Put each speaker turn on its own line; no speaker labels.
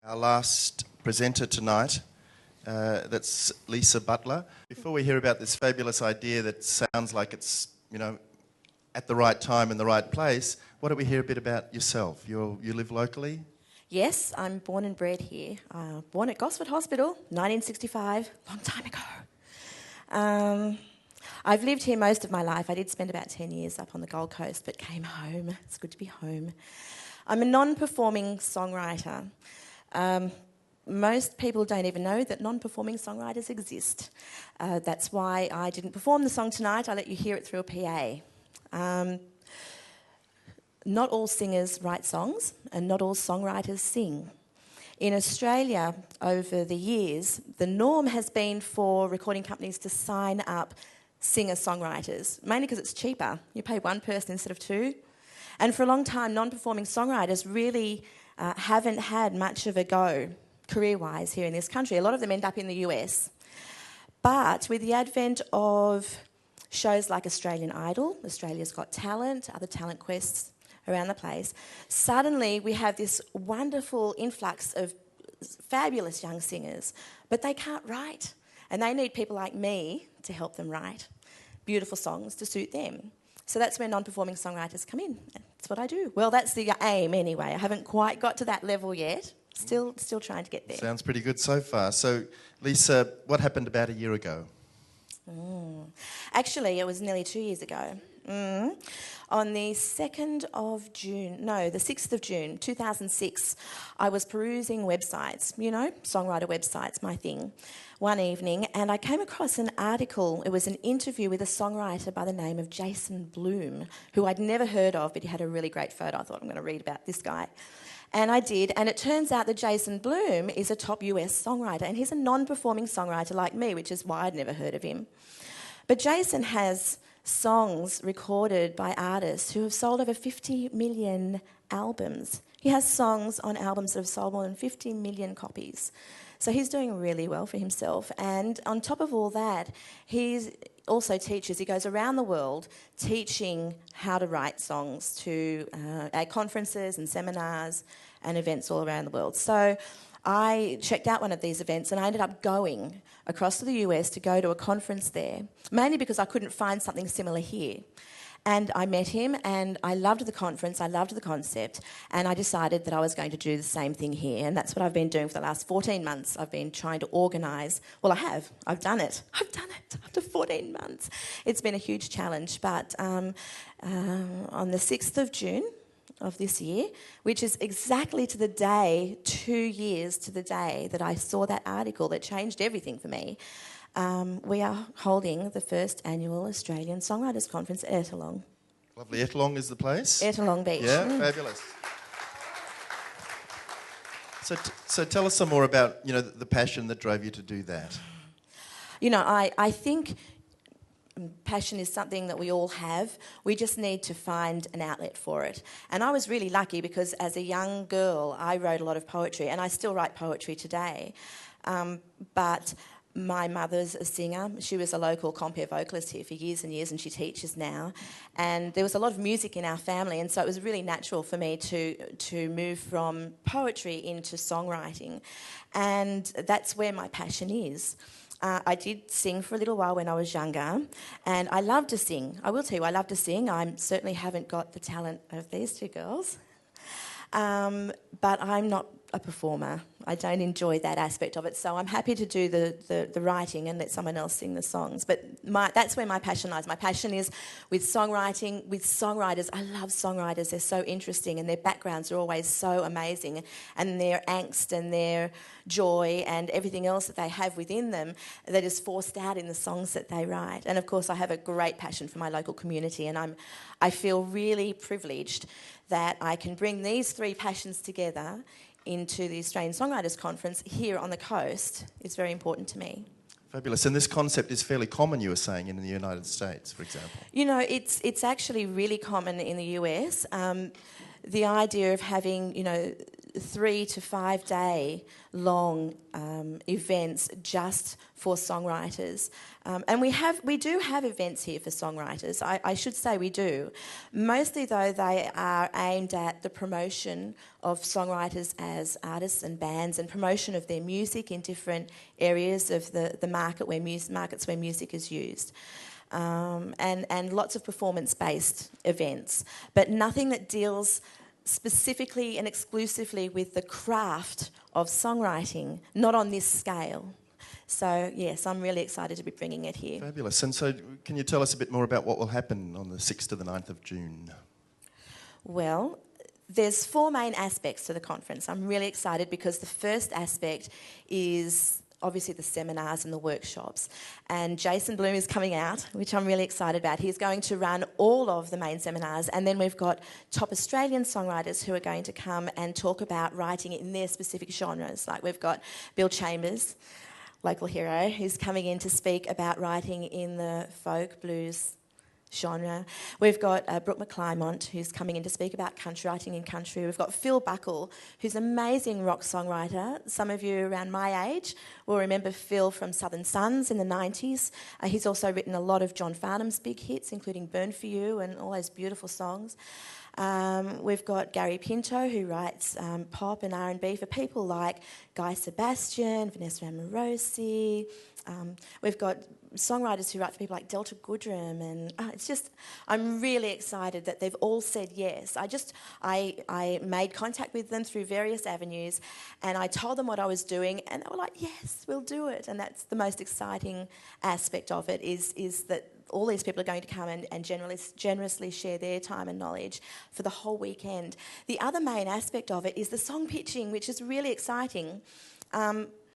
Our last presenter tonight, that's Lisa Butler. Before we hear about this fabulous idea that sounds like it's, at the right time in the right place, why don't we hear a bit about yourself? You live locally?
Yes, I'm born and bred here. Born at Gosford Hospital, 1965, long time ago. I've lived here most of my life. I did spend about 10 years up on the Gold Coast, but came home. It's good to be home. I'm a non-performing songwriter. Most people don't even know that non-performing songwriters exist. That's why I didn't perform the song tonight. I let you hear it through a PA. Not all singers write songs, and not all songwriters sing. In Australia, over the years, the norm has been for recording companies to sign up singer-songwriters, mainly because it's cheaper. You pay one person instead of two. And for a long time, non-performing songwriters really haven't had much of a go, career-wise, here in this country. A lot of them end up in the US. But with the advent of shows like Australian Idol, Australia's Got Talent, other talent quests around the place, suddenly we have this wonderful influx of fabulous young singers, but they can't write. And they need people like me to help them write beautiful songs to suit them. So that's where non-performing songwriters come in. That's what I do. Well, that's the aim anyway. I haven't quite got to that level yet. Still trying to get there.
Sounds pretty good so far. So, Lisa, what happened about a year ago?
Actually, it was nearly 2 years ago. On the 6th of June, 2006, I was perusing websites, songwriter websites, my thing, one evening, and I came across an article. It was an interview with a songwriter by the name of Jason Bloom, who I'd never heard of, but he had a really great photo. I thought, I'm going to read about this guy. And I did, and it turns out that Jason Bloom is a top US songwriter, and he's a non-performing songwriter like me, which is why I'd never heard of him. But Jason has songs recorded by artists who have sold over 50 million albums. He has songs on albums that have sold more than 50 million copies. So he's doing really well for himself. And on top of all that, he also teaches. He goes around the world teaching how to write songs at conferences and seminars and events all around the world. So I checked out one of these events and I ended up going across to the US to go to a conference there, mainly because I couldn't find something similar here. And I met him and I loved the conference, I loved the concept, and I decided that I was going to do the same thing here. And that's what I've been doing for the last 14 months. I've been trying to organise. Well, I've done it after 14 months. It's been a huge challenge, but on the 6th of June of this year, which is exactly to the day, 2 years to the day that I saw that article that changed everything for me, we are holding the first annual Australian Songwriters Conference at Ettalong.
Lovely. Ettalong is the place?
Ettalong Beach.
Yeah, fabulous. So tell us some more about, the passion that drove you to do that.
I think passion is something that we all have. We just need to find an outlet for it. And I was really lucky because as a young girl, I wrote a lot of poetry, and I still write poetry today. But my mother's a singer. She was a local compere vocalist here for years and years, and she teaches now. And there was a lot of music in our family, and so it was really natural for me to move from poetry into songwriting. And that's where my passion is. I did sing for a little while when I was younger, and I love to sing. I will tell you, I love to sing. I certainly haven't got the talent of these two girls. But I'm not a performer. I don't enjoy that aspect of it, so I'm happy to do the writing and let someone else sing the songs. But that's where my passion lies. My passion is with songwriting, with songwriters. I love songwriters. They're so interesting, and their backgrounds are always so amazing, and their angst and their joy and everything else that they have within them that is forced out in the songs that they write. And of course, I have a great passion for my local community, and I feel really privileged that I can bring these three passions together into the Australian Songwriters Conference here on the coast. It's very important to me.
Fabulous. And this concept is fairly common, you were saying, in the United States, for example.
It's actually really common in the US. The idea of having, 3 to 5 day long events just for songwriters. And we do have events here for songwriters. I should say we do. Mostly, though, they are aimed at the promotion of songwriters as artists and bands, and promotion of their music in different areas of the markets where music is used. And lots of performance-based events, but nothing that deals specifically and exclusively with the craft of songwriting, not on this scale. So, yes, I'm really excited to be bringing it here.
Fabulous. And so can you tell us a bit more about what will happen on the 6th to the 9th of June?
Well, there's 4 main aspects to the conference. I'm really excited because the first aspect is obviously the seminars and the workshops. And Jason Bloom is coming out, which I'm really excited about. He's going to run all of the main seminars, and then we've got top Australian songwriters who are going to come and talk about writing in their specific genres. Like we've got Bill Chambers, local hero, who's coming in to speak about writing in the folk, blues genre. We've got Brooke McClymont, who's coming in to speak about country, writing in country. We've got Phil Buckle, who's an amazing rock songwriter. Some of you around my age will remember Phil from Southern Sons in the 90s. He's also written a lot of John Farnham's big hits, including Burn For You and all those beautiful songs. We've got Gary Pinto, who writes pop and R&B for people like Guy Sebastian, Vanessa Amorosi. We've got songwriters who write for people like Delta Goodrem, and I'm really excited that they've all said yes. I made contact with them through various avenues, and I told them what I was doing, and they were like, yes, we'll do it. And that's the most exciting aspect of it, is that all these people are going to come and generously share their time and knowledge for the whole weekend. The other main aspect of it is the song pitching, which is really exciting.